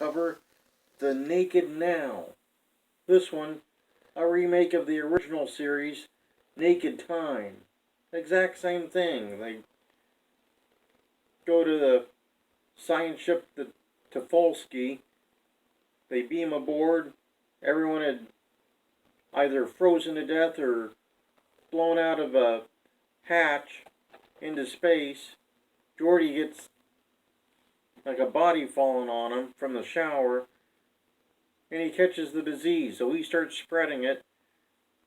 cover The Naked Now. This one, a remake of the original series, Naked Time. Exact same thing. They go to the science ship, the Tufolsky. They beam aboard. Everyone had either frozen to death or blown out of a hatch into space. Geordi gets like a body falling on him from the shower, and he catches the disease, so he starts spreading it.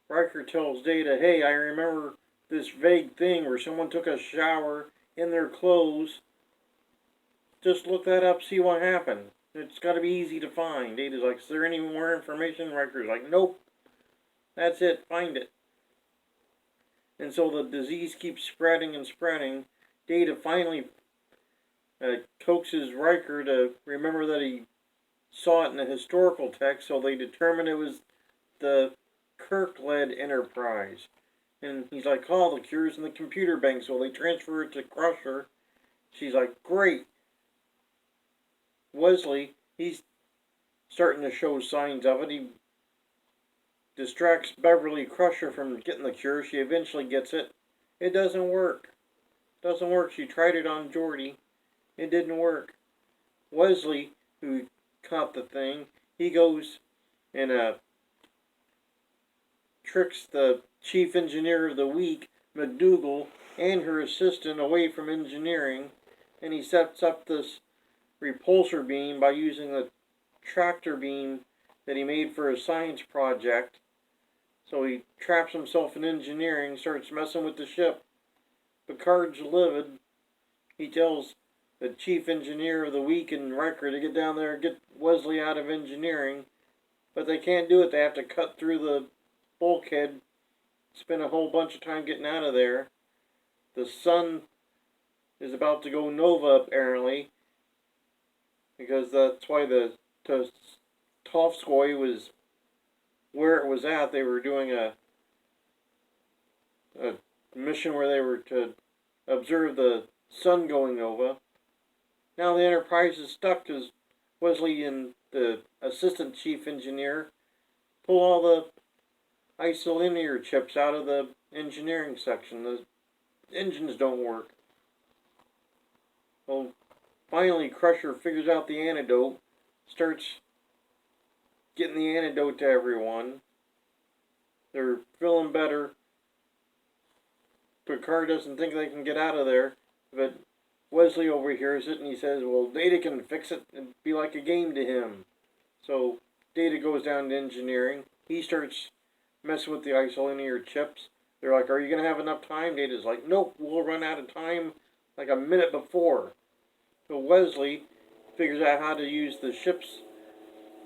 Riker tells Data, hey, I remember this vague thing where someone took a shower in their clothes. Just look that up, see what happened. It's got to be easy to find. Data's like, is there any more information? Riker's like, nope. That's it, find it. And so the disease keeps spreading and spreading. Data finally coaxes Riker to remember that he saw it in a historical text, so they determined it was the Kirk-led Enterprise. And he's like, oh, the cure's in the computer bank, so they transfer it to Crusher. She's like, great. Wesley, he's starting to show signs of it. He distracts Beverly Crusher from getting the cure. She eventually gets it. It doesn't work. Doesn't work. She tried it on Geordi. It didn't work. Wesley, who caught the thing, he goes and tricks the chief engineer of the week, McDougal, and her assistant away from engineering, and he sets up this repulsor beam by using the tractor beam that he made for a science project. So he traps himself in engineering, starts messing with the ship. Picard's livid. He tells the chief engineer of the week and Riker to get down there and get Wesley out of engineering, but they can't do it. They have to cut through the bulkhead, spend a whole bunch of time getting out of there. The sun is about to go nova, apparently, because that's why the Tovskoy was where it was at. They were doing a mission where they were to observe the sun going nova. Now the Enterprise is stuck because Wesley and the assistant chief engineer pull all the isolinear chips out of the engineering section. The engines don't work. Well, finally Crusher figures out the antidote, starts getting the antidote to everyone. They're feeling better. Picard doesn't think they can get out of there, but Wesley overhears it and he says, well, Data can fix it. It'd be like a game to him. So Data goes down to engineering. He starts messing with the isolinear chips. They're like, are you going to have enough time? Data's like, nope, we'll run out of time like a minute before. So Wesley figures out how to use the ship's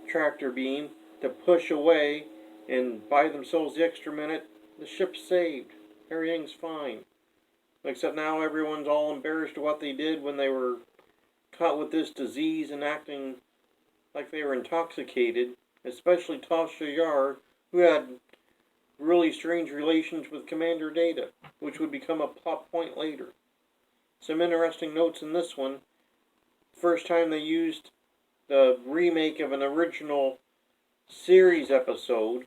tractor beam to push away and buy themselves the extra minute. The ship's saved. Everything's fine. Except now everyone's all embarrassed of what they did when they were caught with this disease and acting like they were intoxicated. Especially Tasha Yar, who had really strange relations with Commander Data, which would become a plot point later. Some interesting notes in this one. First time they used the remake of an original series episode.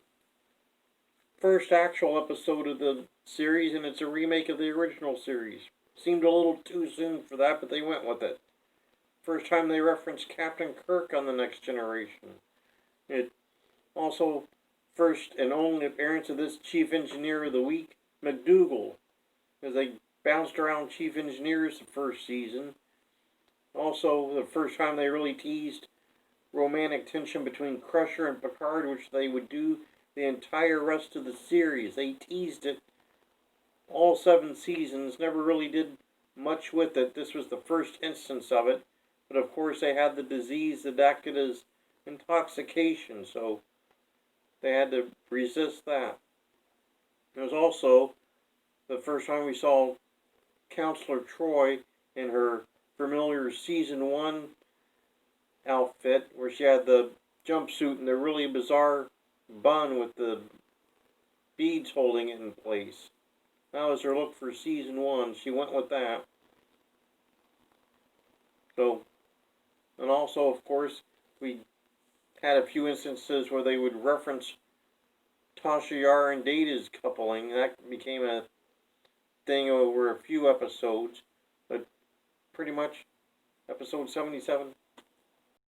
First actual episode of the series, and it's a remake of the original series. Seemed a little too soon for that, but they went with it. First time they referenced Captain Kirk on The Next Generation. It also first and only appearance of this chief engineer of the week, McDougal, as they bounced around chief engineers the first season. Also, the first time they really teased romantic tension between Crusher and Picard, which they would do the entire rest of the series. They teased it all 7 seasons, never really did much with it. This was the first instance of it. But of course they had the disease that acted as intoxication, so they had to resist that. It was also the first time we saw Counselor Troy in her familiar season 1 outfit, where she had the jumpsuit and the really bizarre bun with the beads holding it in place. That was her look for season 1. She went with that. So, and also, of course, we had a few instances where they would reference Tasha Yar and Data's coupling. That became a thing over a few episodes, but pretty much episode 77